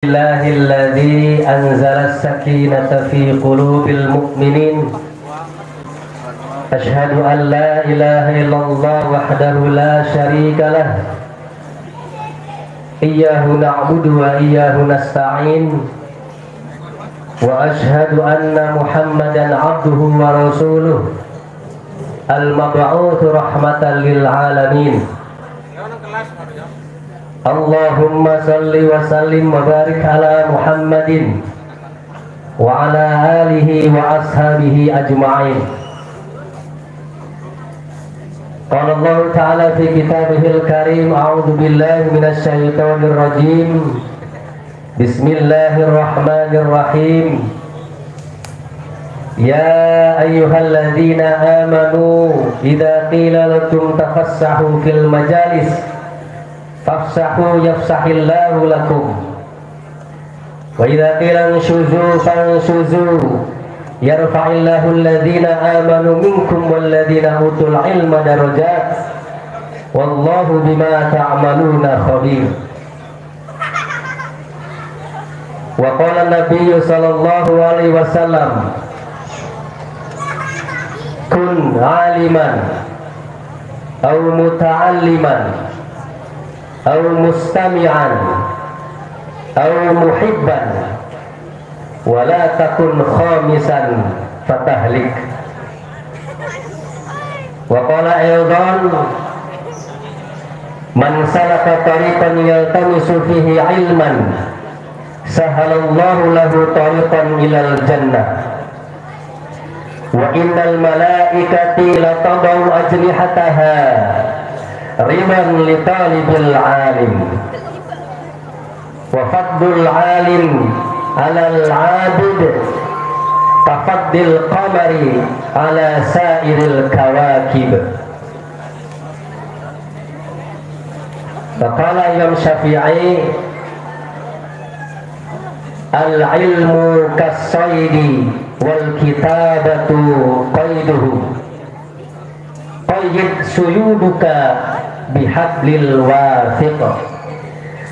الله الذي أنزل السكينة في قلوب المؤمنين أشهد أن لا إله إلا الله وحده لا شريك له إياه نعبد وإياه نستعين وأشهد أن محمدا عبده ورسوله المبعوث رحمة للعالمين اللهم صل وسلم وبارك على محمد وعلى آله وأصحابه أجمعين. قال الله تعالى في كتابه الكريم أعوذ بالله من الشيطان الرجيم بسم الله الرحمن الرحيم يا أيها الذين آمنوا إذا قيل لكم تفسحوا في المجالس فافسحوا يفسح الله لكم وإذا قيل انشزوا فانشزوا يرفع الله الذين آمنوا منكم والذين أوتوا العلم درجات والله بما تعملون خبير. وقال النبي صلى الله عليه وسلم كن عالما أو متعلما أو مستمعا أو محبا ولا تكن خامسا فتهلك. وقال أيضا من سلك طريقا يلتمس فيه علما سهل الله له طريقا إلى الجنة وإن الملائكة لتضع أجنحتها رضا لطالب العالم وفضل العالم على العابد كفضل القمر على سائر الكواكب. فقال Imam Syafi'i al-ilmu kas-saydi wal kitabatu qayduhu qayyid suyuduka bihablil wathiq.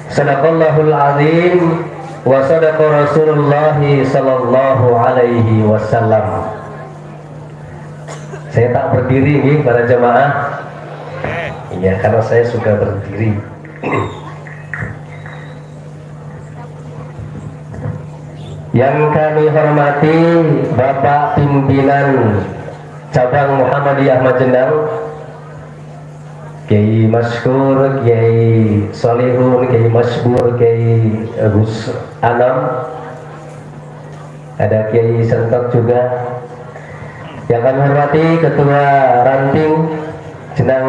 Sadaqallahul azim wa sadaqa Rasulullah sallallahu alaihi wasallam. Saya tak berdiri nih para jemaah. Iya, karena saya suka berdiri. Yang kami hormati Bapak Pimpinan Cabang Muhammadiyah Majenang, Kiai Maskur, Kiai Solihun, Kiai Masbur, Kiai Gus Anam, ada Kiai Sentok juga. Yang kami hormati Ketua Ranting Jenang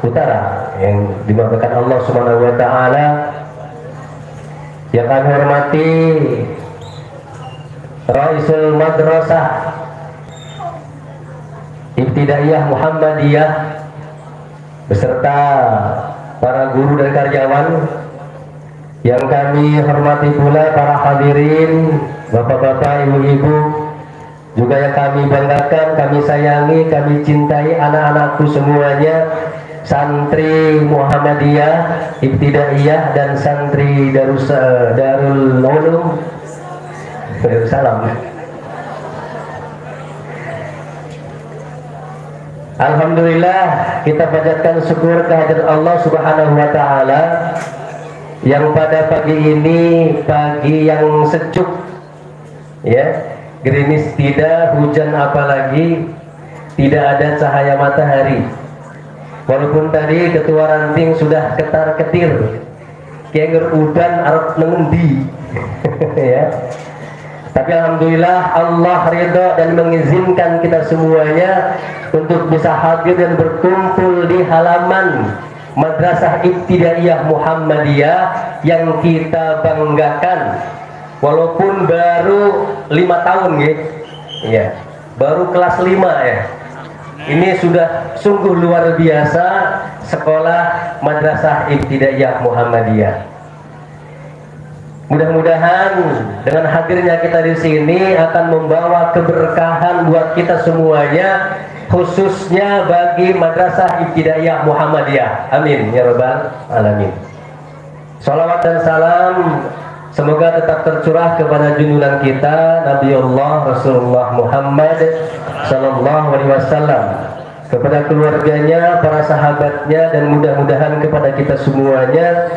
Utara yang dimurkakan Allah Subhanahu wa taala. Yang kami hormati Raisul Madrasah Ibtidaiyah Muhammadiyah beserta para guru dan karyawan. Yang kami hormati pula para hadirin, bapak-bapak, ibu-ibu, juga yang kami banggakan, kami sayangi, kami cintai anak-anakku semuanya, santri Muhammadiyah Ibtidaiyah dan santri Darul Ulum Darussalam. Alhamdulillah, kita panjatkan syukur kehadirat Allah Subhanahu wa taala yang pada pagi ini pagi yang sejuk ya, gerimis tidak, hujan apalagi, tidak ada cahaya matahari. Walaupun tadi Ketua Ranting sudah ketar-ketir kenger udan arep nengendi ya. Tapi alhamdulillah Allah ridho dan mengizinkan kita semuanya untuk bisa hadir dan berkumpul di halaman Madrasah Ibtidaiyah Muhammadiyah yang kita banggakan. Walaupun baru 5 tahun ya, baru kelas 5 ya. Ini sudah sungguh luar biasa sekolah Madrasah Ibtidaiyah Muhammadiyah. Mudah-mudahan dengan hadirnya kita di sini akan membawa keberkahan buat kita semuanya, khususnya bagi Madrasah Ibtidaiyah Muhammadiyah. Amin ya rabbal alamin. Salawat dan salam Semoga tetap tercurah kepada junjungan kita Nabiullah Rasulullah Muhammad Sallallahu Alaihi Wasallam, kepada keluarganya, para sahabatnya, dan mudah-mudahan kepada kita semuanya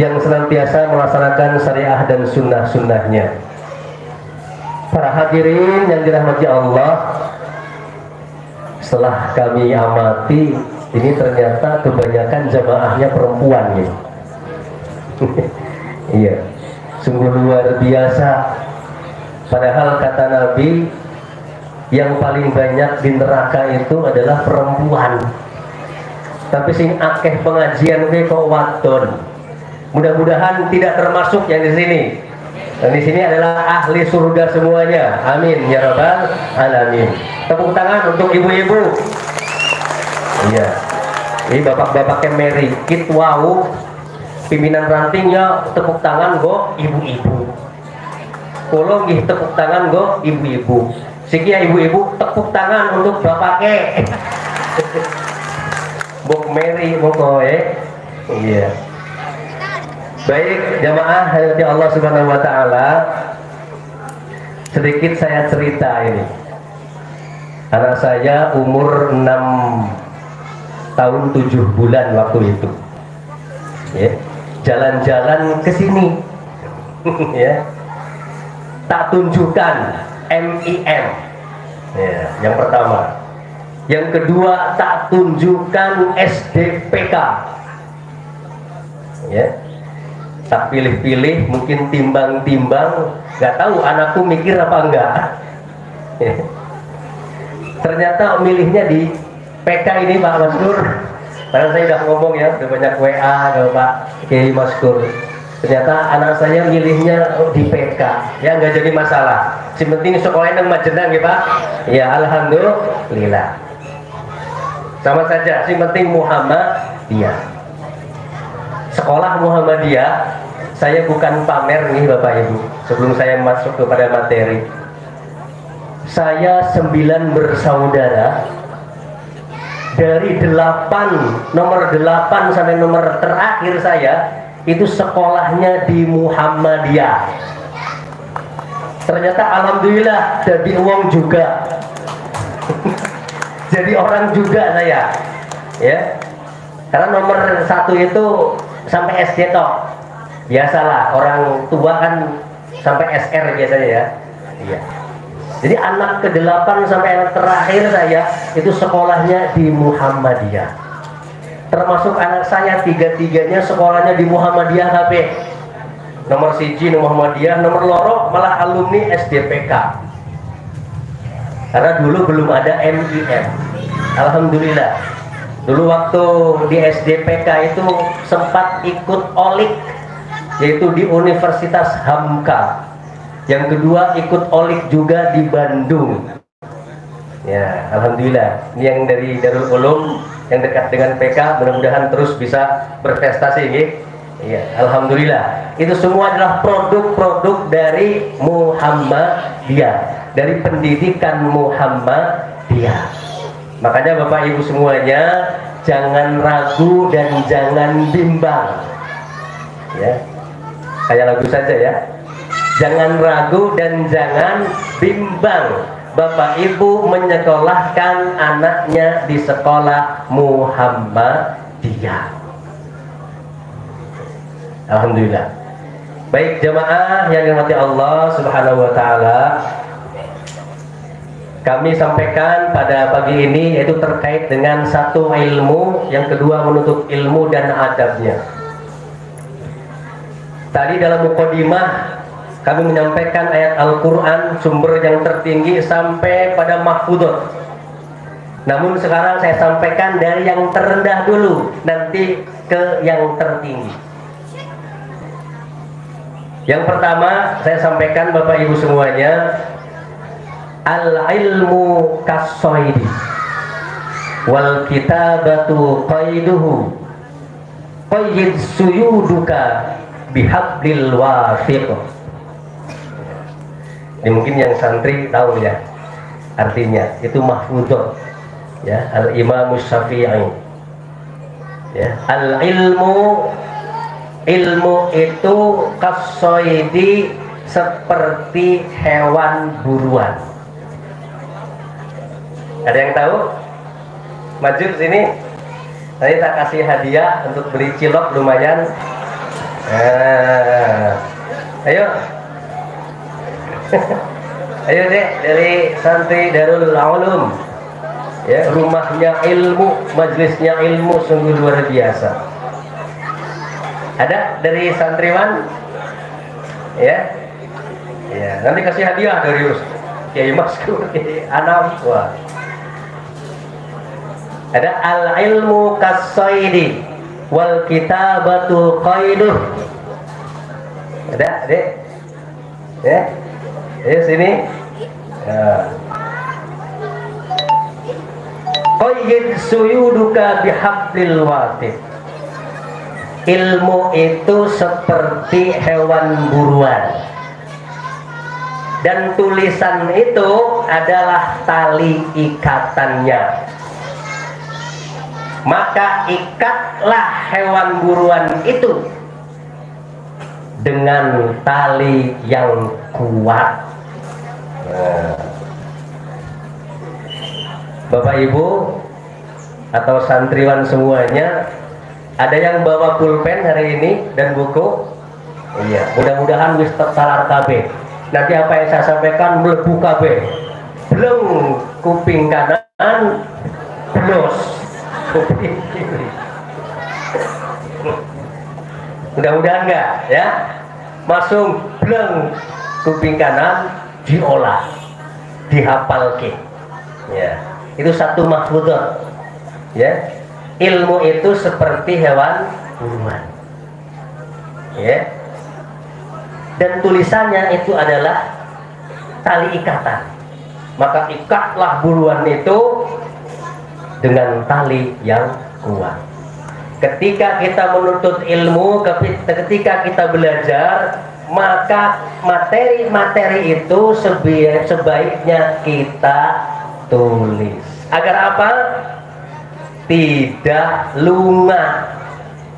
yang senantiasa melaksanakan syariah dan sunnah-sunnahnya. Para hadirin yang dirahmati Allah, setelah kami amati, ini ternyata kebanyakan jamaahnya perempuan ya. Iya, sungguh luar biasa. Padahal kata Nabi, yang paling banyak di neraka itu adalah perempuan. Tapi sing akeh pengajian ke kok wadon. Mudah-mudahan tidak termasuk yang di sini. Dan di sini adalah ahli surga semuanya. Amin ya rabbal alamin. Tepuk tangan untuk ibu-ibu. Iya. Ini bapak-bapaknya Mary Kit wow. Pimpinan rantingnya tepuk tangan go ibu-ibu. Kulo nggih tepuk tangan go ibu-ibu. Siki ya ibu-ibu tepuk tangan untuk bapaknya. Bok Mary pokoknya. Iya. Baik jamaah hadirat Allah Subhanahu wa taala. Sedikit saya cerita ini. Anak saya umur 6 tahun 7 bulan waktu itu. Ya. Jalan-jalan ke sini. Ya. Tak tunjukkan MIM. Ya, yang pertama. Yang kedua, tak tunjukkan SDPK. Ya. Tak pilih-pilih, mungkin timbang-timbang, nggak tahu anakku mikir apa enggak. Ya. Ternyata milihnya di PK ini Pak Maskur. Padahal saya udah ngomong ya, udah banyak WA ke Pak Kiai Maskur. Ternyata anak saya milihnya di PK, ya nggak jadi masalah. Si penting sekolahnya nang Majenang ya Pak. Ya alhamdulillah. Sama saja, si penting Muhammadiyah. Sekolah Muhammadiyah, saya bukan pamer nih Bapak Ibu. Sebelum saya masuk kepada materi, saya 9 bersaudara. Dari 8, nomor 8 sampai nomor terakhir saya itu sekolahnya di Muhammadiyah. Ternyata alhamdulillah jadi uang juga. Jadi orang juga saya. Ya. Karena nomor 1 itu sampai SD toh. Biasalah orang tua kan sampai SR biasanya ya. Iya. Jadi anak ke-8 sampai anak terakhir saya itu sekolahnya di Muhammadiyah. Termasuk anak saya 3-tiganya sekolahnya di Muhammadiyah KB. Nomor 1 Muhammadiyah, nomor loro malah alumni SDPK. Karena dulu belum ada MIM. Alhamdulillah. Dulu waktu di SDPK itu sempat ikut OLIK, yaitu di Universitas Hamka. Yang kedua ikut OLIK juga di Bandung. Ya, alhamdulillah. Ini yang dari Darul Ulum yang dekat dengan PK, mudah-mudahan terus bisa berprestasi ya. Iya, alhamdulillah. Itu semua adalah produk-produk dari Muhammadiyah, dari pendidikan Muhammadiyah. Makanya Bapak Ibu semuanya jangan ragu dan jangan bimbang. Ya. Kayak lagu saja ya. Jangan ragu dan jangan bimbang. Bapak Ibu menyekolahkan anaknya di sekolah Muhammadiyah. Alhamdulillah. Baik jamaah yang dirahmati Allah Subhanahu wa taala. Kami sampaikan pada pagi ini yaitu terkait dengan satu ilmu, yang kedua menuntut ilmu dan adabnya. Tadi dalam mukadimah kami menyampaikan ayat Al-Quran sumber yang tertinggi sampai pada mahfudot. Namun sekarang saya sampaikan dari yang terendah dulu, nanti ke yang tertinggi. Yang pertama saya sampaikan Bapak Ibu semuanya, al-ilmu kas-soidi wal kitabatu qaiduhu qayyid suyuduka bihablil wafiq. Ini mungkin yang santri tahu ya artinya, itu mahfudot ya, al-Imam Syafi'i ya, al-ilmu ilmu itu kasoidi, seperti hewan buruan. Ada yang tahu? Maju ke sini. Nanti tak kasih hadiah untuk beli cilok lumayan. Ayo. Ayo deh, dari santri Darul Ulum. Ya, rumahnya ilmu, majelisnya ilmu sungguh luar biasa. Ada dari santriwan? Ya. Ya, nanti kasih hadiah dari Kiai Maskur, Kiai Anam. Wah. Ada al-ilmu kas-saidi wal kitabatu qaiduh. Ada, Dek? Ya. Ayo sini. Ya. Qayyid suyuduka bihablil watid. Ilmu itu seperti hewan buruan, dan tulisan itu adalah tali ikatannya. Maka ikatlah hewan buruan itu dengan tali yang kuat. Bapak Ibu atau santriwan semuanya, ada yang bawa pulpen hari ini dan buku? Iya, mudah-mudahan wis tersalar KB. Nanti apa yang saya sampaikan melebu KB. Belum kuping kanan, blos kuping kiri. Mudah-mudahan enggak ya. Masuk bleng kuping kanan diolah, dihafal ke. Ya. Itu satu mahfudhah. Ya, ilmu itu seperti hewan buruan. Ya, dan tulisannya itu adalah tali ikatan. Maka ikatlah buruan itu dengan tali yang kuat. Ketika kita menuntut ilmu, ketika kita belajar, maka materi-materi itu sebaiknya kita tulis. Agar apa? Tidak lunga,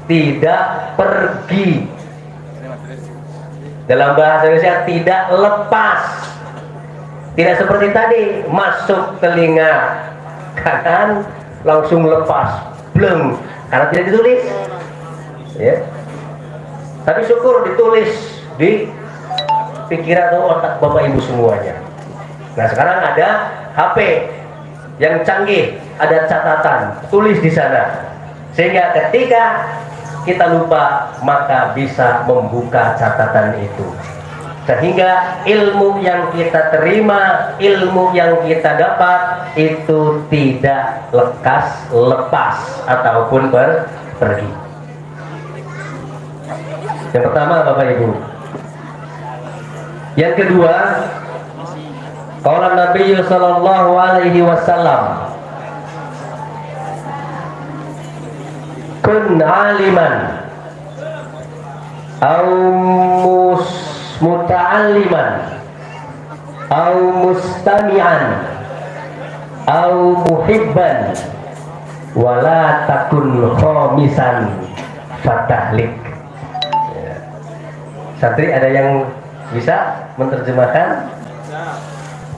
tidak pergi. Dalam bahasa Indonesia tidak lepas. Tidak seperti tadi, masuk telinga kanan langsung lepas, bleng, karena tidak ditulis. Ya. Tapi syukur ditulis di pikiran atau otak Bapak Ibu semuanya. Nah, sekarang ada HP yang canggih, ada catatan, tulis di sana. Sehingga ketika kita lupa, maka bisa membuka catatan itu. Sehingga ilmu yang kita terima, ilmu yang kita dapat itu tidak lepas ataupun pergi. Yang pertama, Bapak Ibu. Yang kedua, qala Nabi sallallahu alaihi wasallam, kun aliman au muta'alliman au mustami'an au muhibban wala takun khamisan fatahlik. Ya. Santri ada yang bisa menerjemahkan?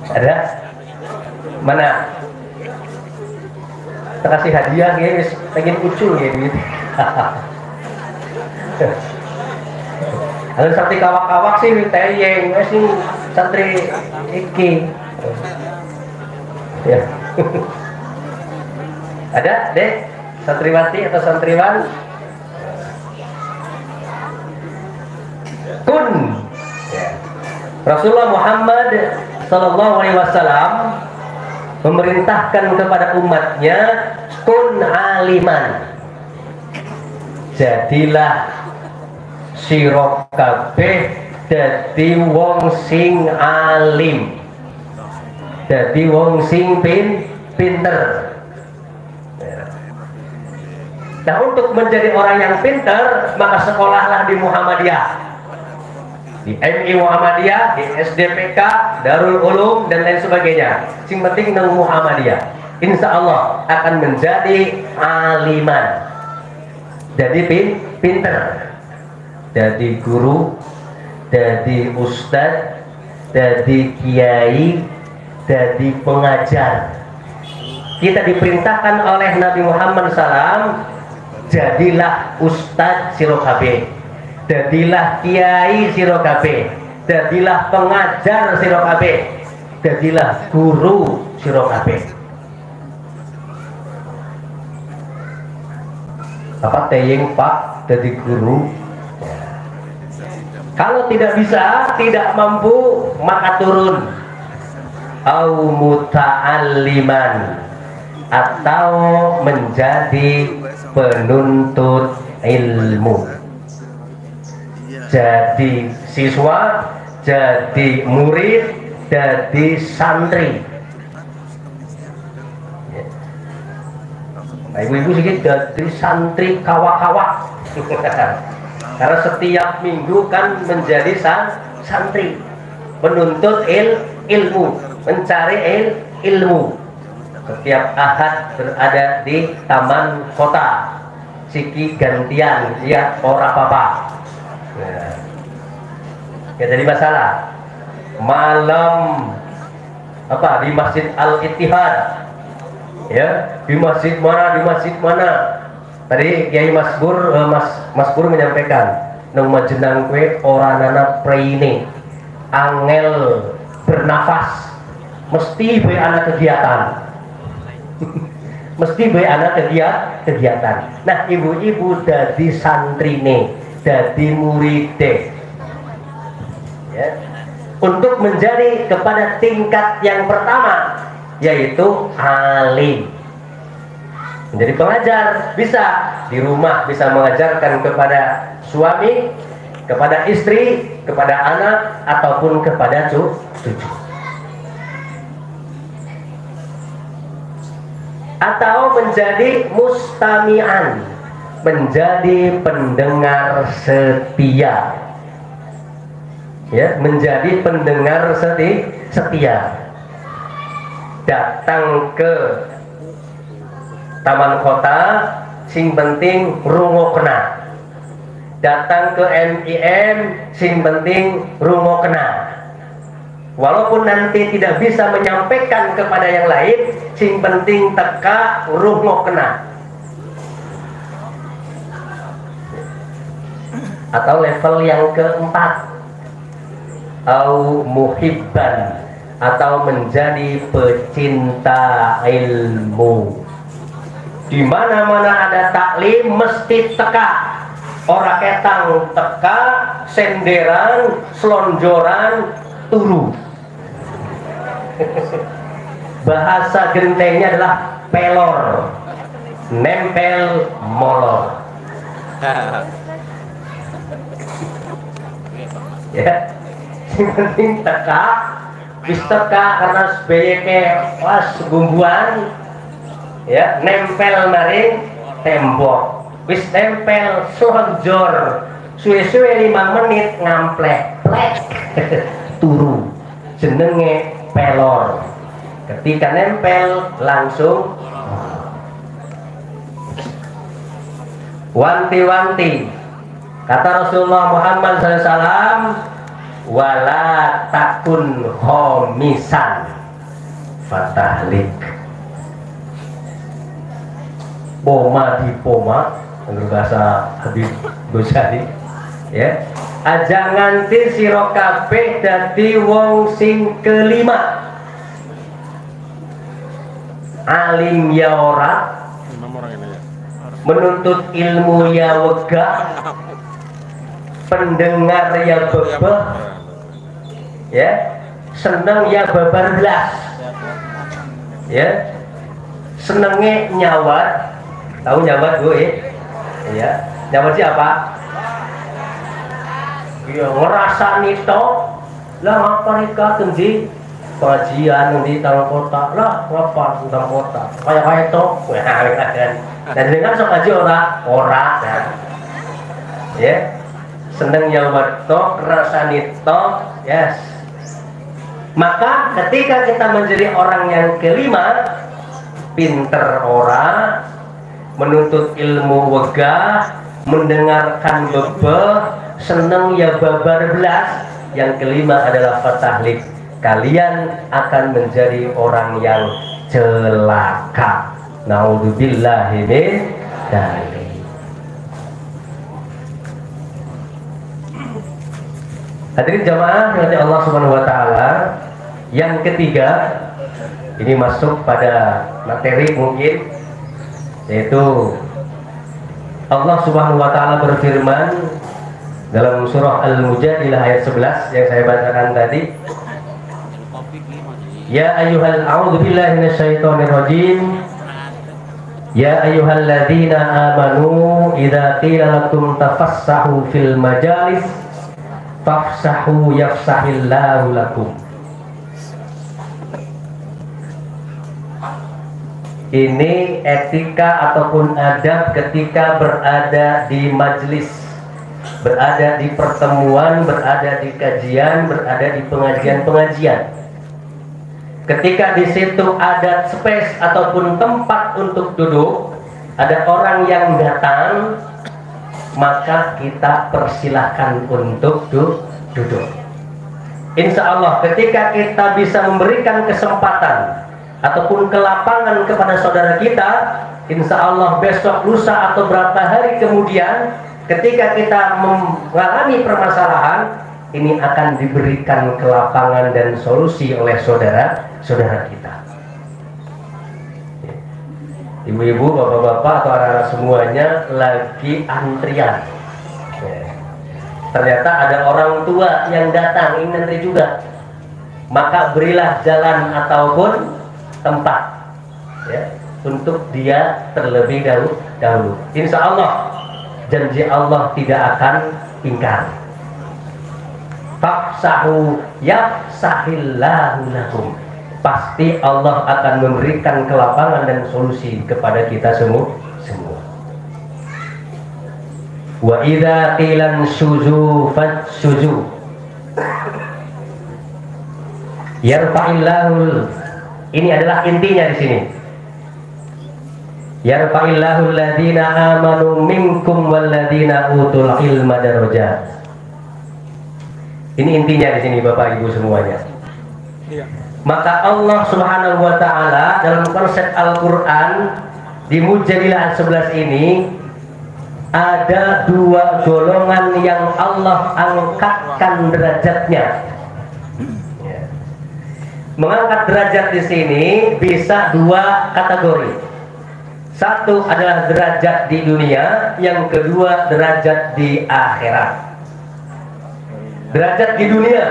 Ada? Mana? Kita kasih hadiah ya, pengen ucul ya duit. Kalau santri kawak-kawak sih tayeng sih santri iki. Ya. Ada, Dek? Santriwati atau santriwan? Kun. Ya. Rasulullah Muhammad sallallahu alaihi wasallam memerintahkan kepada umatnya, kun aliman, jadilah sira kabeh dadi wong sing alim, dadi wong sing pinter. Nah, untuk menjadi orang yang pinter, maka sekolahlah di Muhammadiyah, di MI Muhammadiyah, di SDPK, Darul Ulum dan lain sebagainya. Sing penting nang Muhammadiyah, insya Allah akan menjadi aliman, jadi pinter. dadi guru, dadi ustadz, dadi kiai, dadi pengajar. Kita diperintahkan oleh Nabi Muhammad SAW, jadilah ustadz sira kabeh, jadilah kiai sira kabeh, jadilah pengajar sira kabeh, jadilah guru sira kabeh. Apa teyeng Pak jadi guru? Kalau tidak bisa, tidak mampu, maka turun. Au muta'alliman, atau menjadi penuntut ilmu. Jadi siswa, jadi murid, jadi santri. Nah, ibu-ibu sedikit jadi santri kawak-kawak. Karena setiap minggu kan menjadi santri, menuntut ilmu, mencari ilmu. Setiap ahad berada di taman kota, siki gantian, ya ora apa-apa. Nah, ya jadi masalah. Malam apa di Masjid Al-Ittihad, ya di masjid mana. Tadi Kiai Mas Bur menyampaikan, nang majenang kue ora nana preine, angel bernafas, mesti be anak kegiatan. Mesti be anak kegiatan. Nah, ibu-ibu dadi santrine, dadi muride, ya, untuk menjadi kepada tingkat yang pertama, yaitu alim. Menjadi pengajar, bisa di rumah, bisa mengajarkan kepada suami, kepada istri, kepada anak, ataupun kepada cucu. Atau menjadi mustami'an, menjadi pendengar setia, ya, menjadi pendengar setia. Datang ke taman kota, sing penting rungokna. Datang ke MIM, sing penting rungokna. Walaupun nanti tidak bisa menyampaikan kepada yang lain, sing penting teka rungokna. Atau level yang keempat, au muhibban, atau menjadi pecinta ilmu. Di mana-mana ada taklim mesti teka. Ora ketang teka, senderan, selonjoran, turu. Bahasa gentengnya adalah pelor, nempel molor. Ya, yang penting teka, bis teka karena sebaiknya pas gumbuan, ya, nempel maring tembok, bis nempel selonjor, suwe-suwe 5 menit ngamplek, plek, turu, jenenge pelor. Ketika nempel langsung wanti-wanti. Kata Rasulullah Muhammad SAW, wala takun homisan fatahlik. Poma di poma, menurut bahasa Habib Ghazali, ya. Aja nganti sira kabeh dadi wong sing kelima. Alim ya ora, menuntut ilmu ya wegah, pendengar ya bebeh, ya, seneng ya babar belas, ya, senenge nyawat. Tahu nyawat gue, ya, nyawat siapa? Ya ngerasa nito lah, ngapa nikah tenji pengajian di taman kota lah, ngapa di taman kota kayak itu dan dengan sok aja ora nah, ya, seneng nyawat to, rasa nito, yes. Maka ketika kita menjadi orang yang kelima, pinter ora, menuntut ilmu wegah, mendengarkan bebeh, senang ya babar belas. Yang kelima adalah fatahlik, kalian akan menjadi orang yang celaka. Naudzubillahi min dzalik. Hadirin jamaah yang Allah Subhanahu wa taala, yang ketiga ini masuk pada materi mungkin, yaitu Allah Subhanahu wa taala berfirman dalam surah Al-Mujadilah ayat 11 yang saya bacakan tadi. Ya ayyuhal a'udzu billahi minasyaitonir rajim. Ya ayyuhalladzina amanu idza qila lakum tafassahu fil majalis fafsahu yafsahillahu lakum. Ini etika ataupun adab ketika berada di majelis, berada di pertemuan, berada di kajian, berada di pengajian-pengajian. Ketika di situ ada space ataupun tempat untuk duduk, ada orang yang datang, maka kita persilahkan untuk duduk. Insya Allah ketika kita bisa memberikan kesempatan ataupun kelapangan kepada saudara kita, insya Allah besok, lusa atau berapa hari kemudian, ketika kita mengalami permasalahan, ini akan diberikan kelapangan dan solusi oleh saudara-saudara kita. Ibu-ibu, bapak-bapak atau anak-anak semuanya lagi antrian. Ternyata ada orang tua yang datang ingin antri juga, maka berilah jalan ataupun tempat untuk dia terlebih dahulu. Insya Allah janji Allah tidak akan ingkar. Fafsahu yafsahillahu lakum. Pasti Allah akan memberikan kelapangan dan solusi kepada kita semua. Wa idza qilan syuzu fatsyuzu. Yarfa'illahu. Ini adalah intinya di sini. Yarfa'illahu alladziina aamanu minkum walladziina utul ilma darajat. Ini intinya di sini Bapak Ibu semuanya. Iya. Maka Allah Subhanahu wa taala dalam konsep Al-Qur'an di Mujadilah 11 ini ada dua golongan yang Allah angkatkan derajatnya. Mengangkat derajat di sini bisa dua kategori. Satu adalah derajat di dunia, yang kedua derajat di akhirat. Derajat di dunia,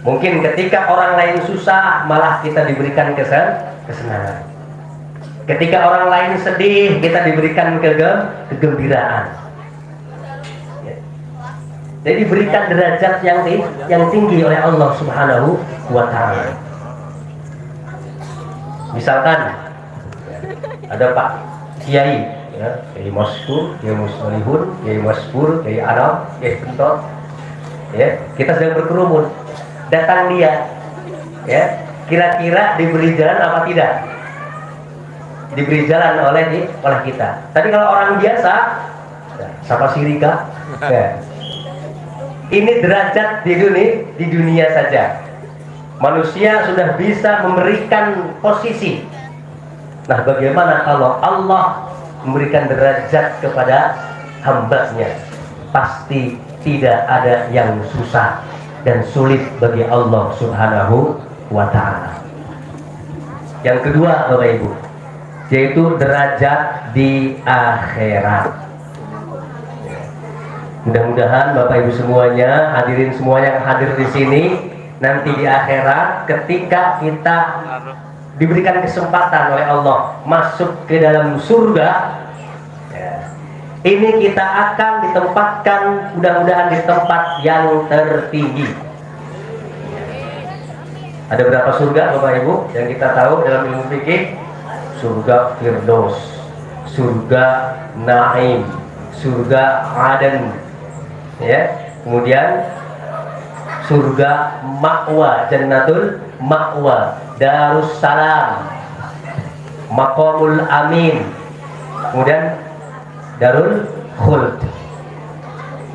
mungkin ketika orang lain susah malah kita diberikan kesenangan. Ketika orang lain sedih kita diberikan kegembiraan. Jadi diberikan derajat yang tinggi oleh Allah Subhanahu wa taala. Misalkan ada Pak Kiai, Kiai Maskur, Kiai Muslimun, Kiai Maspur, Kiai Arab, Kiai Kentot. Kita sedang berkerumun, datang dia, kira-kira diberi jalan apa tidak? Diberi jalan oleh kita. Tadi kalau orang biasa, siapa sirika? Ini derajat di dunia saja. Manusia sudah bisa memberikan posisi. Nah, bagaimana kalau Allah memberikan derajat kepada hambanya? Pasti tidak ada yang susah dan sulit bagi Allah Subhanahu wa taala. Yang kedua Bapak Ibu, yaitu derajat di akhirat. Mudah-mudahan Bapak Ibu semuanya, hadirin semua yang hadir di sini, nanti di akhirat ketika kita diberikan kesempatan oleh Allah masuk ke dalam surga, ini kita akan ditempatkan mudah-mudahan di tempat yang tertinggi. Ada berapa surga Bapak Ibu yang kita tahu dalam ilmu fikih? Surga Firdaus, surga Naim, surga Aden, kemudian surga Ma'wa, Jannatul Ma'wa, Darussalam, Maqamul Amin, kemudian Darul Khuld.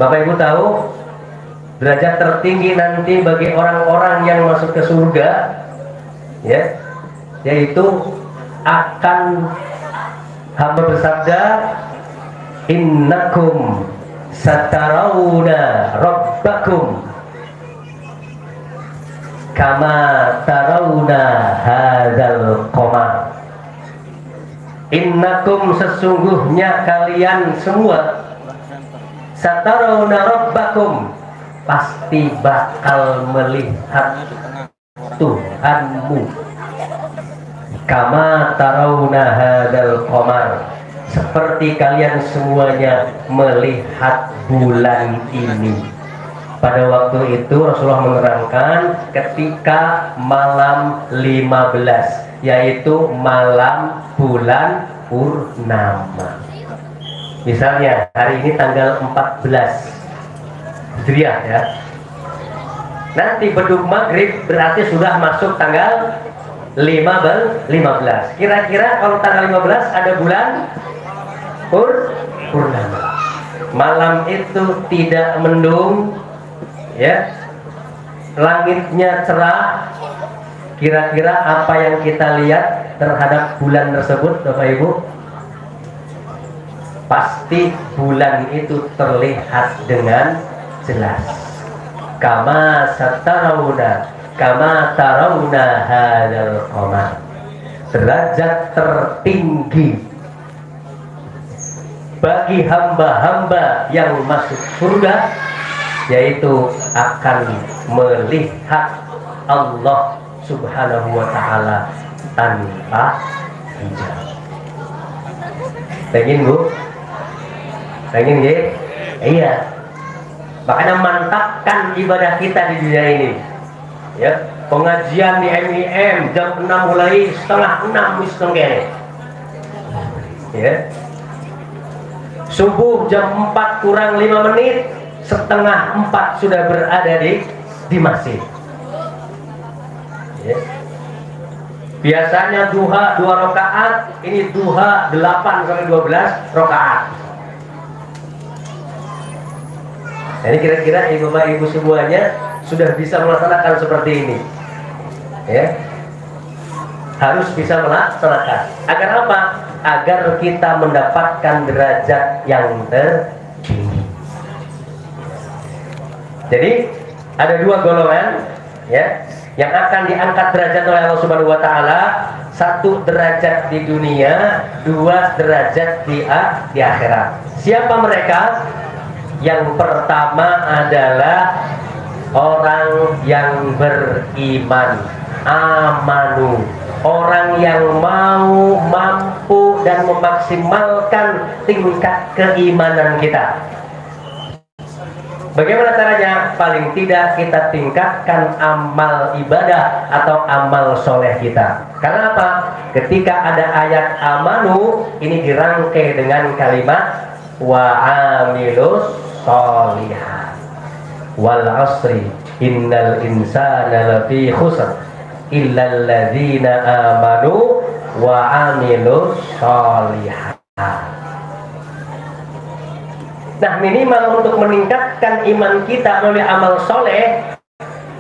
Bapak Ibu tahu derajat tertinggi nanti bagi orang-orang yang masuk ke surga, ya, yaitu akan hamba bersabda, innakum satarawna rabbakum kama tarawna hadzal qamar. Innakum sesungguhnya kalian semua satarawna rabbakum pasti bakal melihat Tuhanmu kama tarawna hadzal qamar seperti kalian semuanya melihat bulan ini. Pada waktu itu Rasulullah menerangkan ketika malam 15, yaitu malam bulan purnama. Misalnya hari ini tanggal 14 Hijriah ya. Nanti beduk maghrib berarti sudah masuk tanggal 15. Kira-kira kalau tanggal 15 ada bulan purnama. Malam itu tidak mendung, ya, langitnya cerah. Kira-kira apa yang kita lihat terhadap bulan tersebut, Bapak Ibu? Pasti bulan itu terlihat dengan jelas. Kama satarawna kama tarawna hadzal qamar. Derajat tertinggi bagi hamba-hamba yang masuk surga yaitu akan melihat Allah Subhanahu wa ta'ala tanpa hijab. Pengen Bu? Pengen ya? Iya. Makanya mantapkan ibadah kita di dunia ini. Ya, pengajian di MIM jam 6 mulai setengah 6 setengah. Ya. Subuh jam 4 kurang 5 menit, setengah 4 sudah berada di masjid. Ya. Biasanya duha 2 rakaat, ini duha 8 sampai 12 rakaat. Ini kira-kira ibu-ibu semuanya sudah bisa melaksanakan seperti ini, ya. Harus bisa melaksanakan. Agar apa? Agar kita mendapatkan derajat yang tertinggi. Jadi ada 2 golongan, ya, yang akan diangkat derajat oleh Allah Subhanahu wa ta'ala. 1 derajat di dunia, 2 derajat di akhirat. Siapa mereka? Yang pertama adalah orang yang beriman, amanu, orang yang mau, mampu dan memaksimalkan tingkat keimanan kita. Bagaimana caranya? Paling tidak kita tingkatkan amal ibadah atau amal soleh kita. Karena apa? Ketika ada ayat amanu, ini dirangkai dengan kalimat wa amilus sholihat wal asri innal insana lafi khusr illal ladzina amanu wa amilus sholihat. Nah, minimal untuk meningkatkan iman kita melalui amal soleh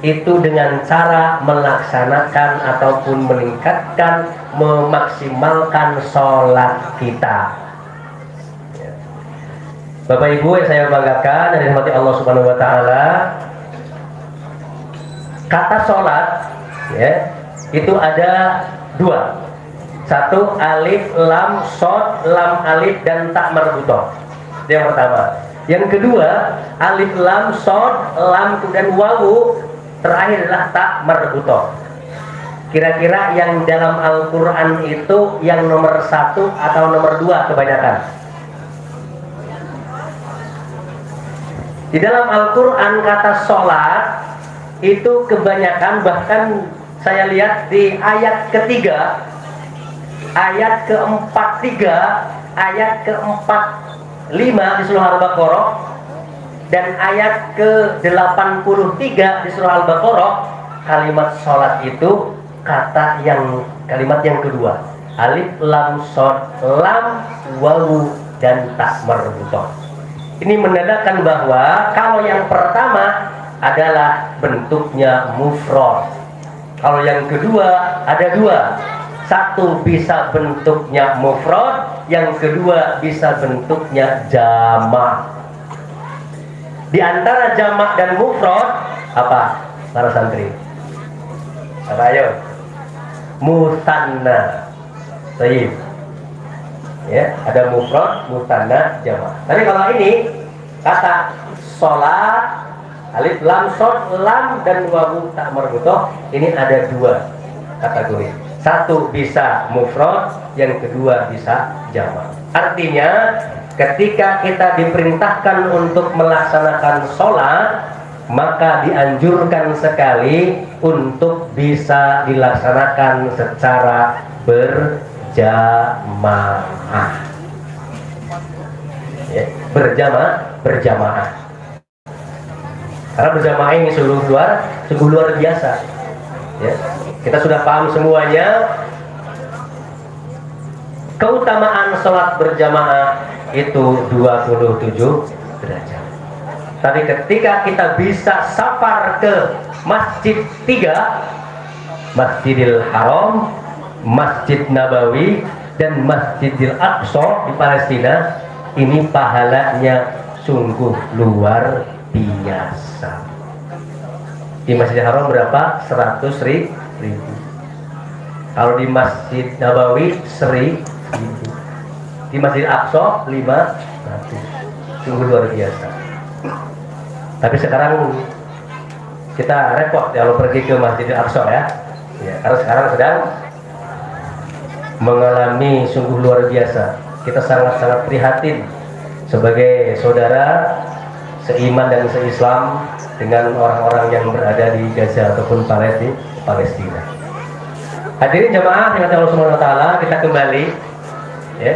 itu dengan cara melaksanakan ataupun meningkatkan, memaksimalkan sholat kita. Bapak Ibu yang saya banggakan dan dirahmati Allah Subhanahu wa ta'ala, kata sholat, ya, itu ada 2. 1 alif lam shod, lam alif dan tak marbutoh. Yang pertama. Yang kedua, alif lam shod, lam dan wawu, terakhir adalah tak marbutoh. Kira-kira yang dalam Al-Quran itu yang nomor 1 atau nomor 2 kebanyakan? Di dalam Al-Quran kata sholat itu kebanyakan, bahkan saya lihat di ayat ketiga, ayat ke-43, ayat ke-45 di surah Al-Baqarah, dan ayat ke-83 di surah Al-Baqarah, kalimat sholat itu kalimat yang kedua, alif lam shod, lam wawu dan tak marbutoh. Ini menandakan bahwa kalau yang pertama adalah bentuknya mufrad. Kalau yang kedua ada dua. Satu bisa bentuknya mufrad, yang kedua bisa bentuknya jamak. Di antara jamak dan mufrad apa? Para santri. Apa ayo? Musanna. Baik. Ya, ada mufrad, musanna, jamak. Tapi kalau ini kata sholat, alif lam shad lam dan wawu tak marbutoh, ini ada dua kategori. Satu bisa mufrad, yang kedua bisa jamak. Artinya ketika kita diperintahkan untuk melaksanakan sholat, maka dianjurkan sekali untuk bisa dilaksanakan secara berjamaah. Ya, berjamaah. Karena berjamaah ini sungguh luar biasa. Ya, kita sudah paham semuanya. Keutamaan sholat berjamaah itu 27 derajat. Tapi ketika kita bisa safar ke Masjid 3, Masjidil Haram, Masjid Nabawi, dan Masjidil Aqsa di Palestina, ini pahalanya sungguh luar biasa. Di Masjidil Haram berapa? 100.000. Kalau di Masjid Nabawi 1.000. Di Masjid Aqsa 500. Sungguh luar biasa. Tapi sekarang kita repot kalau pergi ke Masjidil Aqsa ya. Karena sekarang sedang mengalami sungguh luar biasa. Kita sangat-sangat prihatin sebagai saudara seiman dan seislam dengan orang-orang yang berada di Gaza ataupun Palestina. Hadirin jamaah yang Allah Subhanahu wa taala, kita kembali ya.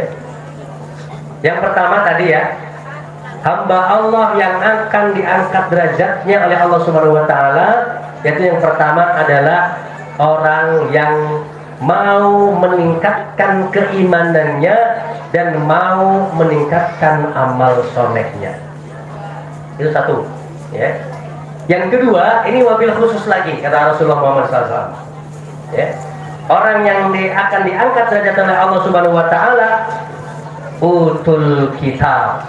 Yang pertama tadi ya, hamba Allah yang akan diangkat derajatnya oleh Allah Subhanahu wa taala, yaitu yang pertama adalah orang yang mau meningkatkan keimanannya dan mau meningkatkan amal solehnya. Itu satu ya. Yang kedua, ini wabil khusus lagi kata Rasulullah Muhammad SAW ya. Orang yang akan diangkat derajat oleh Allah Subhanahu wa taala, utul kitab,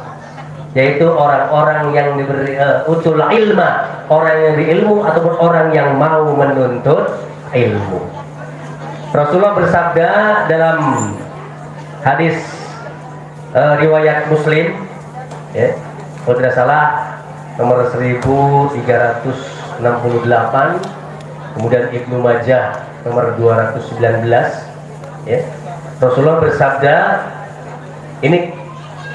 yaitu orang-orang yang diberi utul ilma, orang yang berilmu ataupun orang yang mau menuntut ilmu. Rasulullah bersabda dalam hadis riwayat Muslim ya, kalau tidak salah nomor 1368, kemudian Ibnu Majah nomor 219 ya. Rasulullah bersabda, ini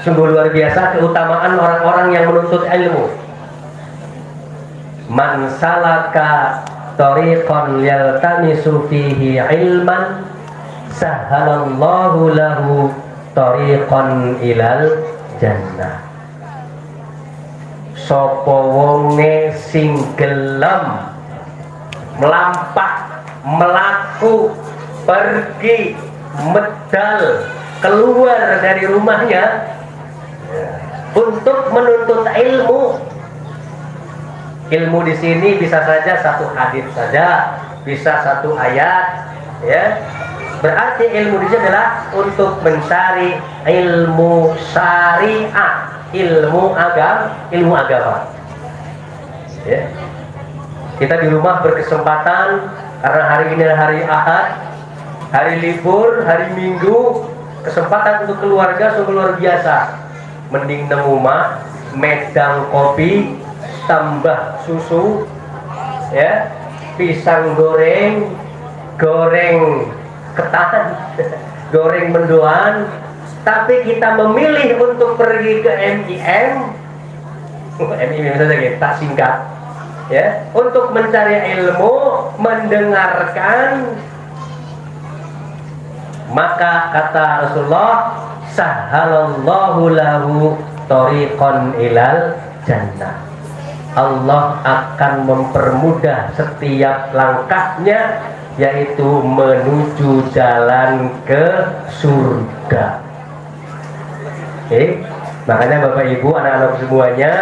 sungguh luar biasa keutamaan orang-orang yang menuntut ilmu. Man salaka tariqan yaltamisu fihi ilman sahalallahu lahu tariqan ilal jannah. Sapa wonge sing gelem melampah, melaku, pergi, medal, keluar dari rumahnya untuk menuntut ilmu. Ilmu di sini bisa saja satu hadis saja, bisa satu ayat, ya. Berarti ilmu di sini adalah untuk mencari ilmu syariah, ilmu agama. Ya. Kita di rumah berkesempatan karena hari ini adalah hari Ahad, hari libur, hari Minggu, kesempatan untuk keluarga sungguh luar biasa. Mending nemu mah medang kopi tambah susu ya, pisang goreng, goreng ketan, goreng mendoan, tapi kita memilih untuk pergi ke MIM saja kita singkat ya, untuk mencari ilmu, mendengarkan. Maka kata Rasulullah, sahalallahu lahu tariqan ilal jannah. Allah akan mempermudah setiap langkahnya, yaitu menuju jalan ke surga. Makanya Bapak Ibu, anak-anak semuanya,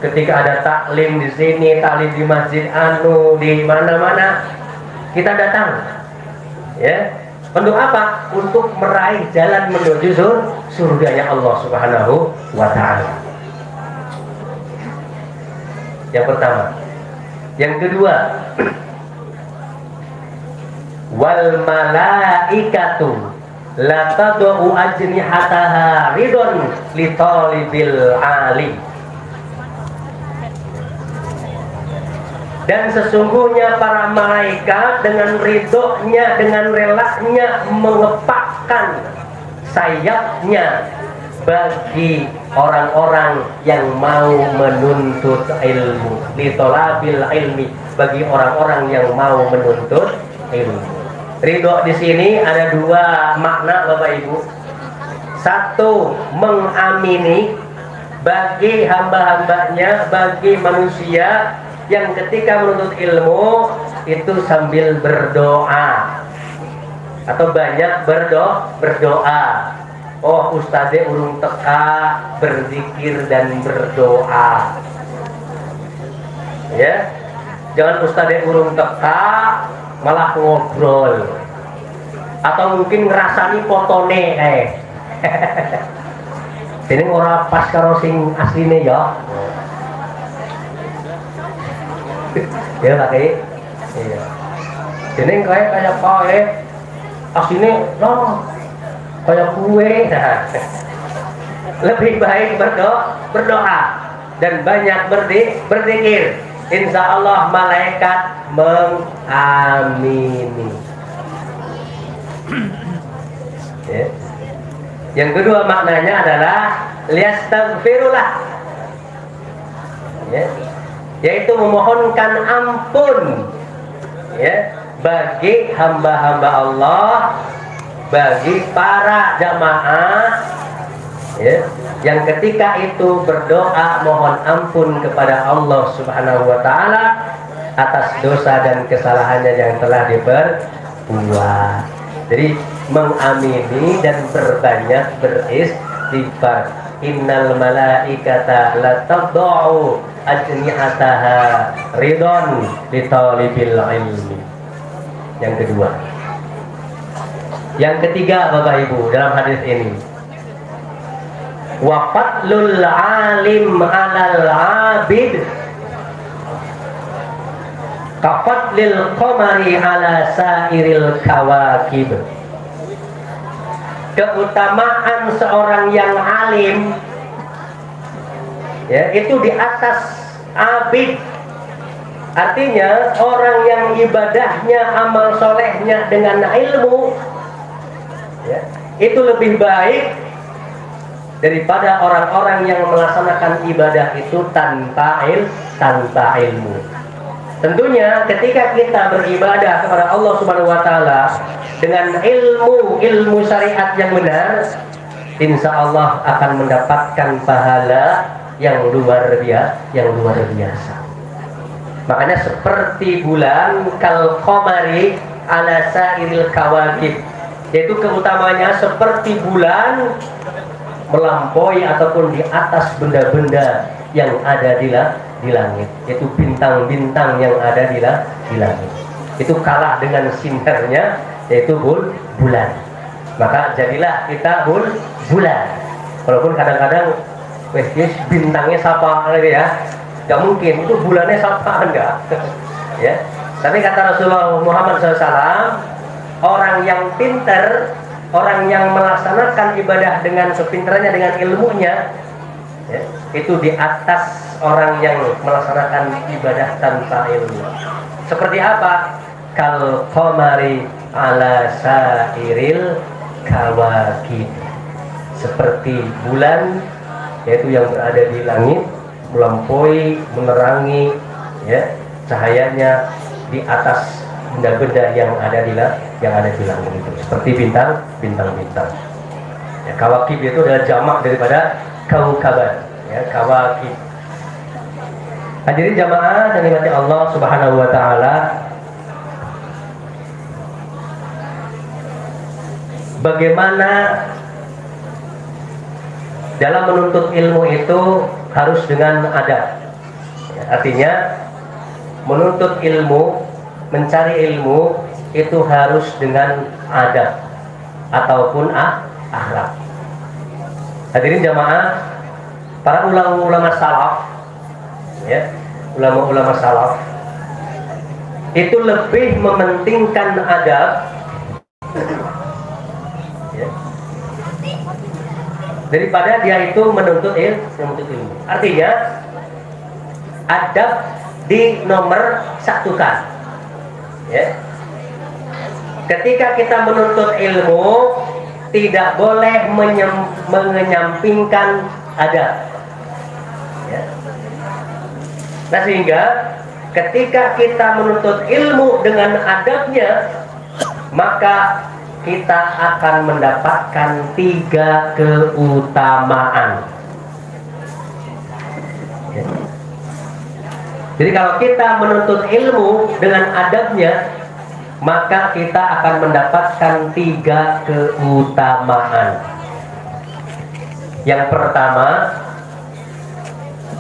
ketika ada taklim di sini, taklim di masjid anu, di mana-mana, kita datang, ya. Untuk apa? Untuk meraih jalan menuju surganya Allah Subhanahu wa Ta'ala. Yang pertama. Yang kedua, wal malaikatu la tad'u ajnihataha ridon li talibil alim. Dan sesungguhnya para malaikat dengan ridhonya, dengan relanya mengepakkan sayapnya bagi orang-orang yang mau menuntut ilmu, li talabil ilmi, bagi orang-orang yang mau menuntut ilmu. Ridho di sini ada dua makna Bapak Ibu. Satu, mengamini bagi hamba-hambanya, bagi manusia yang ketika menuntut ilmu itu sambil berdoa atau banyak berdoa. Oh, ustadz urung teka, berzikir dan berdoa. Ya, jangan ustadz urung teka malah ngobrol atau mungkin ngerasani fotone ini orang pas karo sing asline ya. Ya lagi iya jeneng kayak asline no kayak kue. Nah, lebih baik berdoa dan banyak berzikir. Insya Allah malaikat mengamini. Ya. Yang kedua maknanya adalah liastaghfirullah, ya, yaitu memohonkan ampun, ya, bagi hamba-hamba Allah, bagi para jamaah, ya, yang ketika itu berdoa mohon ampun kepada Allah Subhanahu wa Ta'ala atas dosa dan kesalahannya yang telah diperbuat. Jadi mengamini dan berbanyak beristighfar. Innal malaikata la tad'u ajnihataha ridon li talibil ilmi. Yang kedua. Yang ketiga Bapak Ibu dalam hadis ini, wa fadlul alim 'alal 'abid ka fadlil qamari 'ala sairil kawakib. Keutamaan seorang yang alim, ya, itu di atas abid. Artinya orang yang ibadahnya, amal solehnya dengan ilmu, ya, itu lebih baik daripada orang-orang yang melaksanakan ibadah itu tanpa ilmu. Tentunya ketika kita beribadah kepada Allah Subhanahu wa Ta'ala dengan ilmu syariat yang benar, insya Allah akan mendapatkan pahala yang luar biasa. Makanya seperti bulan kal qamari ala sairil kawakib, yaitu keutamanya seperti bulan melampaui ataupun di atas benda-benda yang ada di langit, yaitu bintang-bintang yang ada di langit. Itu kalah dengan sinarnya, yaitu bulan. Maka jadilah kita bulan. Walaupun kadang-kadang bintangnya siapa ya, nggak mungkin itu bulannya siapa enggak. Ya. Tapi kata Rasulullah Muhammad SAW, orang yang pintar, orang yang melaksanakan ibadah dengan kepintarannya, dengan ilmunya, ya, itu di atas orang yang melaksanakan ibadah tanpa ilmu. Seperti apa? Kal qamari ala sairil kawakib, seperti bulan, yaitu yang berada di langit, melampaui, menerangi, ya, cahayanya di atas benda-benda yang ada di langit itu, seperti bintang-bintang. Ya, kawakib itu adalah jamak daripada kaukaban, ya, kawakib. Hadirin jamaah yang dimati Allah Subhanahu wa Ta'ala, bagaimana dalam menuntut ilmu itu harus dengan adab. Artinya menuntut ilmu, mencari ilmu itu harus dengan adab ataupun akhlak. Hadirin jamaah, para ulama-ulama salaf, ya, ulama-ulama salaf itu lebih mementingkan adab, ya, daripada dia itu menuntut ilmu. Artinya adab di nomor satukan, ya. Ketika kita menuntut ilmu, tidak boleh menyampingkan adab, ya. Nah, sehingga ketika kita menuntut ilmu dengan adabnya, maka kita akan mendapatkan 3 keutamaan, ya. Jadi kalau kita menuntut ilmu dengan adabnya, maka kita akan mendapatkan 3 keutamaan. Yang pertama,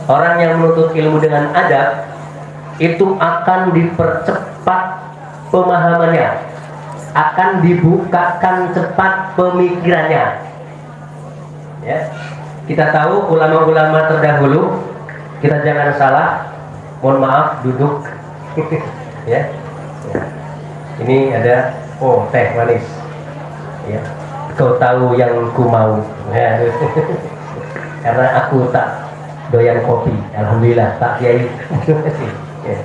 orang yang menuntut ilmu dengan adab itu akan dipercepat pemahamannya, akan dibukakan cepat pemikirannya, ya. Kita tahu ulama-ulama terdahulu, kita jangan salah, mohon maaf, duduk. Ya. Ini ada, oh, teh manis, ya. Kau tahu yang ku mau, ya. Karena aku tak doyan kopi, alhamdulillah, Pak Kiai. Ya.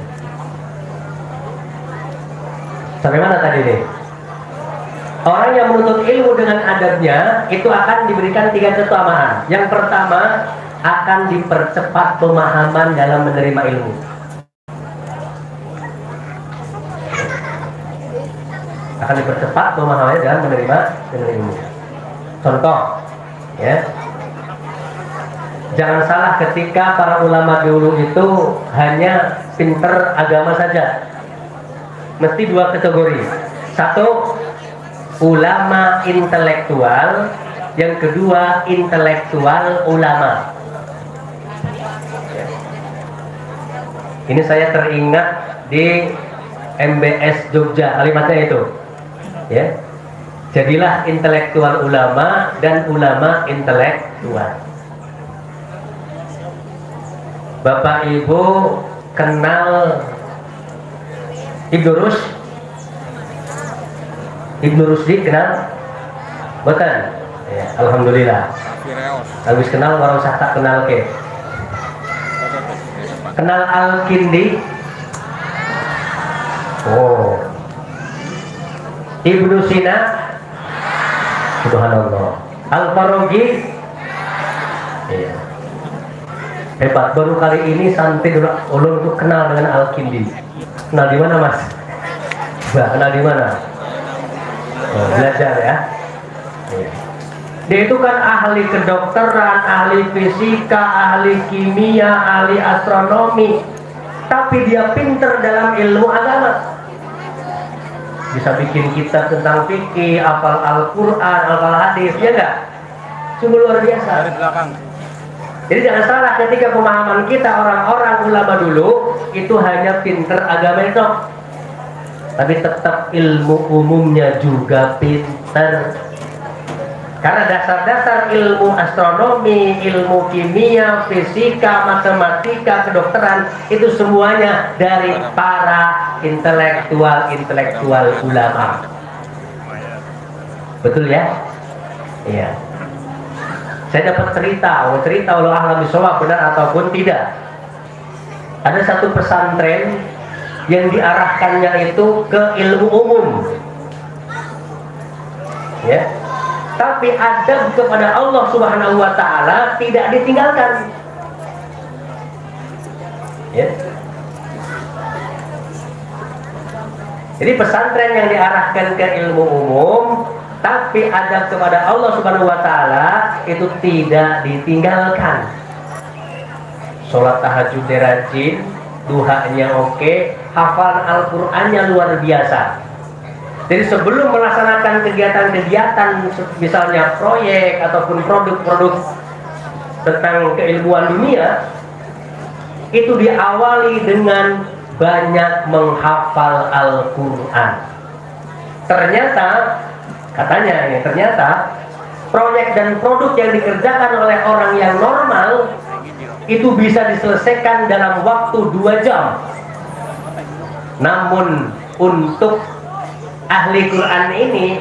Sampai mana tadi nih? Orang yang menuntut ilmu dengan adabnya itu akan diberikan 3 keutamaan. Yang pertama, akan dipercepat pemahaman dalam menerima ilmu. Akan dipercepat pemahamannya dalam menerima ilmu. Contoh, ya, jangan salah ketika para ulama dulu itu hanya pinter agama saja. Mesti 2 kategori. Satu, ulama intelektual. Yang kedua, intelektual ulama. Ini saya teringat di MBS Jogja, kalimatnya itu, ya. Jadilah intelektual ulama dan ulama intelektual. Bapak Ibu kenal Ibnu Rushd? Ibnu Rushdi kenal? Betul? Ya, alhamdulillah. Habis kenal orang usah tak kenal ke. Kenal Al-Kindi? Oh. Ibnu Sina? Subhanallah. Al-Farabi? Iya. Hebat, baru kali ini sampai ulun untuk kenal dengan Al-Kindi. Kenal di mana, Mas? Mbak, kenal di mana? Oh, belajar ya. Iya. Dia itu kan ahli kedokteran, ahli fisika, ahli kimia, ahli astronomi. Tapi dia pinter dalam ilmu agama. Bisa bikin kitab tentang fikih, hafal Al-Quran, hafal hadis, ya enggak? Sungguh luar biasa. Dari belakang. Jadi jangan salah ketika pemahaman kita orang-orang ulama dulu itu hanya pinter agama itu, tapi tetap ilmu umumnya juga pinter. Karena dasar-dasar ilmu astronomi, ilmu kimia, fisika, matematika, kedokteran itu semuanya dari para intelektual ulama. Betul ya? Iya. Saya dapat cerita Allah a'lam bishawab benar ataupun tidak. Ada satu pesantren yang diarahkannya itu ke ilmu umum, ya. Tapi adab kepada Allah Subhanahu wa Ta'ala tidak ditinggalkan, ya. Jadi pesantren yang diarahkan ke ilmu umum, tapi adab kepada Allah Subhanahu wa Ta'ala itu tidak ditinggalkan. Sholat tahajud rajin, duhanya oke, hafal Al-Qur'annya luar biasa. Jadi sebelum melaksanakan kegiatan-kegiatan misalnya proyek ataupun produk-produk tentang keilmuan dunia itu diawali dengan banyak menghafal Al-Quran. Ternyata, katanya ini, ternyata proyek dan produk yang dikerjakan oleh orang yang normal itu bisa diselesaikan dalam waktu 2 jam. Namun untuk ahli Quran ini,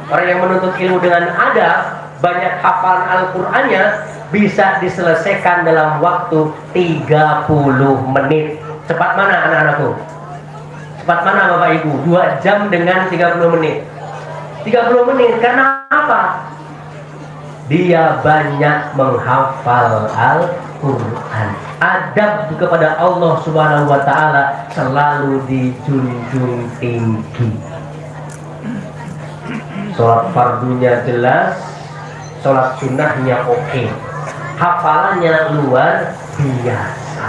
orang yang menuntut ilmu dengan adab, banyak hafalan Al-Qurannya bisa diselesaikan dalam waktu 30 menit. Cepat mana anak-anakku? Cepat mana Bapak Ibu? 2 jam dengan 30 menit. 30 menit karena apa? Dia banyak menghafal Al-Quran. Adab kepada Allah Subhanahu wa Ta'ala selalu dijunjung tinggi. Sholat fardunya jelas, sholat sunnahnya oke, hafalannya luar biasa.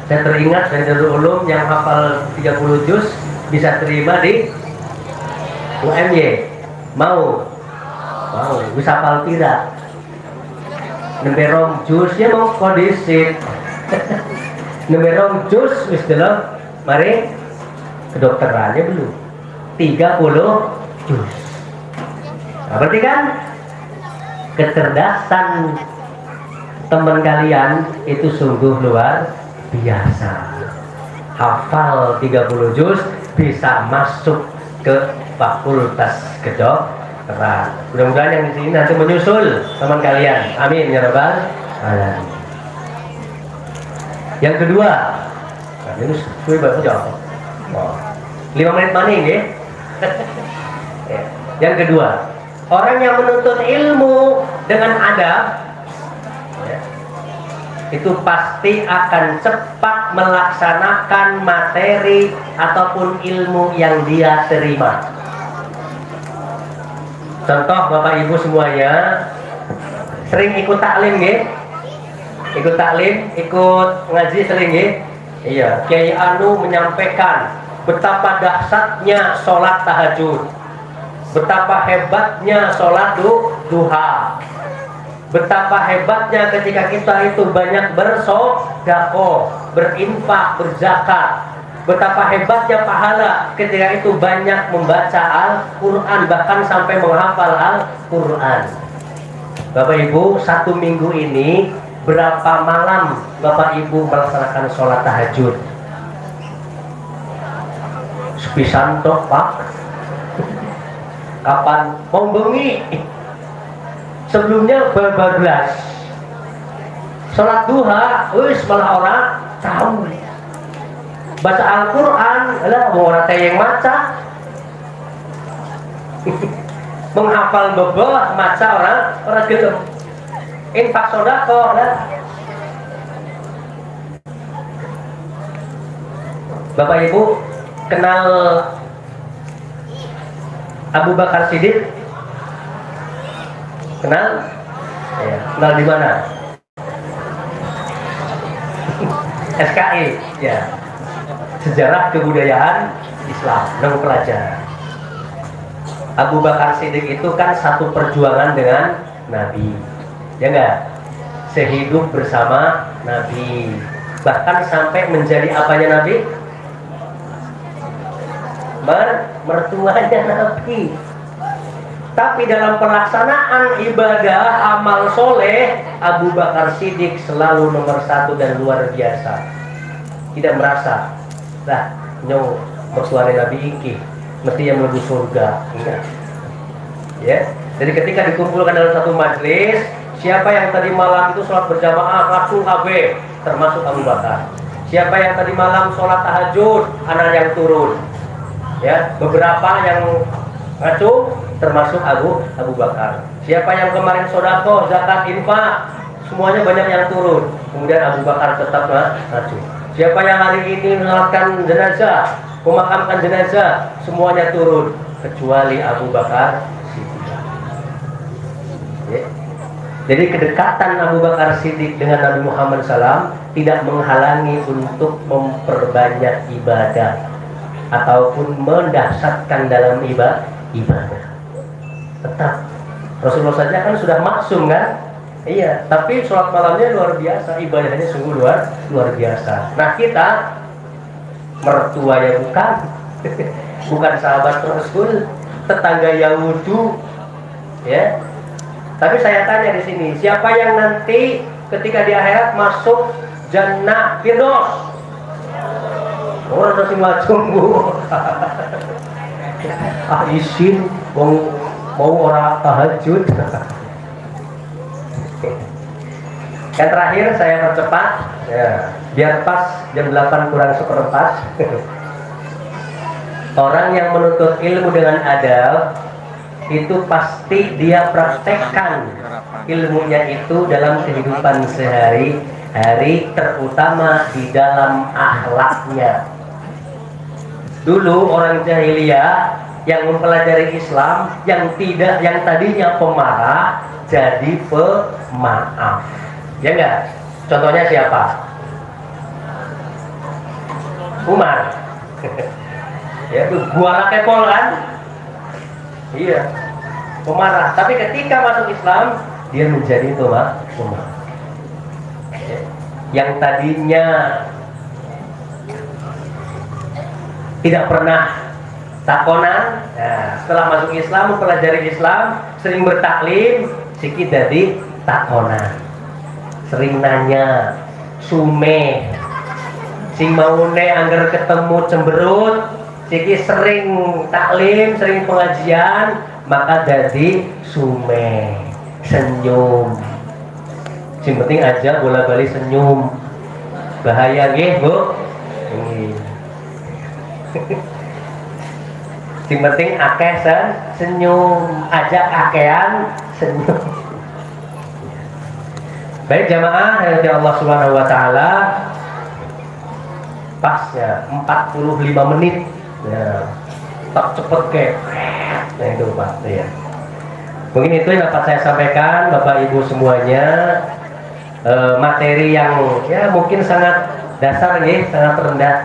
Saya teringat dari Darul Ulum yang hafal 30 juz bisa terima di UMY. Mau bisa hafal tidak? Nemberong juz ya mau kondisi. Nemberong juz wis delok, mari kedokterannya belum. 30 juz. Nah, berarti kan kecerdasan teman kalian itu sungguh luar biasa. Hafal 30 juz bisa masuk ke fakultas kedokteran. Mudah-mudahan yang di sini nanti menyusul teman kalian. Amin ya rabbal alamin. Yang kedua, nah, ini sudah baru jawab. 5 menit maning ya. Yang kedua, orang yang menuntut ilmu dengan adab ya, itu pasti akan cepat melaksanakan materi ataupun ilmu yang dia terima. Contoh Bapak Ibu semuanya sering ikut taklim ya? Ikut taklim, ikut ngaji sering ya? Iya, Kiai Anu menyampaikan betapa dahsyatnya sholat tahajud, betapa hebatnya sholat duha, betapa hebatnya ketika kita itu banyak bersedekah, berinfak, berzakat, betapa hebatnya pahala ketika itu banyak membaca Al-Quran, bahkan sampai menghafal Al-Quran. Bapak Ibu, 1 minggu ini berapa malam Bapak Ibu melaksanakan sholat tahajud? Sepisan toh Pak, kapan mau bengi? Sebelumnya bablas sholat duha, wis malah orang tahu. Baca Al-Quran, lah mau orang yang maca. Menghafal bebel, maca orang gelem. Infak sodako lah. Bapak Ibu kenal Abu Bakar Siddiq? Kenal? Ya, kenal di mana? SKI, ya. Sejarah Kebudayaan Islam, nama pelajaran. Abu Bakar Siddiq itu kan satu perjuangan dengan Nabi, ya enggak? Sehidup bersama Nabi, bahkan sampai menjadi apanya Nabi? Mertuanya Nabi. Tapi dalam pelaksanaan ibadah amal soleh, Abu Bakar Siddiq selalu nomor 1 dan luar biasa. Tidak merasa lah nyong mertuanya Nabi iki mesti yang menuju surga, enggak ya. Jadi ketika dikumpulkan dalam satu majelis, siapa yang tadi malam itu sholat berjamaah langsung KB, termasuk Abu Bakar. Siapa yang tadi malam sholat tahajud, anak yang turun ya, beberapa yang ngacu, termasuk Abu Bakar. Siapa yang kemarin sodako, zakat, infak, semuanya banyak yang turun, kemudian Abu Bakar tetap ngacu. Siapa yang hari ini menyolatkan jenazah, memakamkan jenazah, semuanya turun kecuali Abu Bakar Siddiq. Ya. Jadi kedekatan Abu Bakar Siddiq dengan Nabi Muhammad SAW tidak menghalangi untuk memperbanyak ibadah ataupun mendahsyatkan dalam ibadah. Tetap Rasulullah saja kan sudah maksum kan? Iya, tapi sholat malamnya luar biasa, ibadahnya sungguh luar biasa. Nah kita mertua ya bukan, bukan sahabat Rasul, tetangga Yahudu, ya. Tapi saya tanya di sini, siapa yang nanti ketika di akhirat masuk Jannah Firdaus? Orang masih macam bu. Izin mau orang tahajud. Yang terakhir saya percepat ya, biar pas jam 8 kurang seperempat. Orang yang menuntut ilmu dengan adab itu pasti dia praktekkan ilmunya itu dalam kehidupan sehari-hari, terutama di dalam akhlaknya. Dulu orang jahiliyah yang mempelajari Islam, yang tadinya pemarah jadi pemaaf, ya enggak? Contohnya siapa? Umar. Ya itu gua kepol kan? Iya, pemarah. Tapi ketika masuk Islam, dia menjadi pemaaf. Yang tadinya tidak pernah takonan, nah, setelah masuk Islam, mempelajari Islam, sering bertaklim, sikit jadi takonan, sering nanya, sume, sing maune angger ketemu cemberut, sikit sering taklim, sering pengajian, maka jadi sume, senyum. Sing penting aja bola-bali senyum, bahaya nggih bu. Yang penting akeh senyum, ajak akean senyum. Baik jamaah yang dirahmati Allah Subhanahu wa taala, pasnya 45 menit. Ya. Tak cepet kayak. Nah itu Pak, ya. Mungkin itu yang dapat saya sampaikan Bapak Ibu semuanya. Materi yang ya mungkin sangat dasar ya, sangat rendah.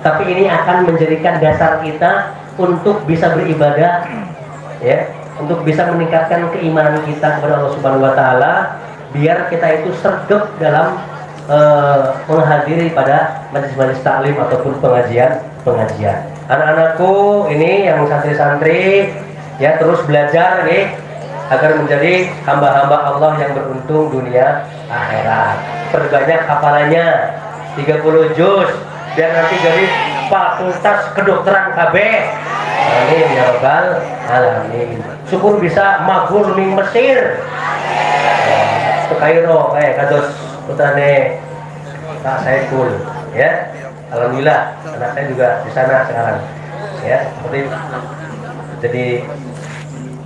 Tapi ini akan menjadikan dasar kita untuk bisa beribadah, ya, untuk bisa meningkatkan keimanan kita kepada Allah Subhanahu wa taala, biar kita itu sergap dalam menghadiri pada majelis-majelis taklim ataupun pengajian. Anak-anakku ini yang santri-santri ya terus belajar nih agar menjadi hamba-hamba Allah yang beruntung dunia akhirat. Perbanyak hafalannya 30 juz biar nanti jadi fakultas kedokteran KB. Amin ya rabbal alamin. Syukur bisa magur ning Mesir. Ke Kairo kados putrane Kak Saiful ya. Alhamdulillah anak saya juga di sana sekarang. Ya, seperti jadi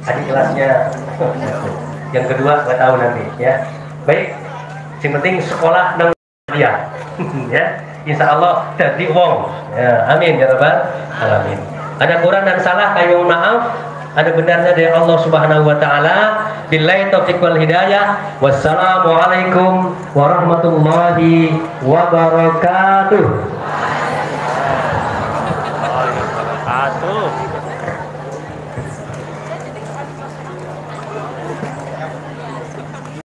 adik kelasnya. Yang kedua nggak tahu nanti ya. Baik, yang penting sekolah nang dia. Ya. Insya Allah jadi wong. Ya, amin ya rabbal alamin. Ada kurang dan salah kami mohon maaf. Ada benarnya dari Allah Subhanahu wa taala. Billahi taufiq wal hidayah. Wassalamualaikum warahmatullahi wabarakatuh.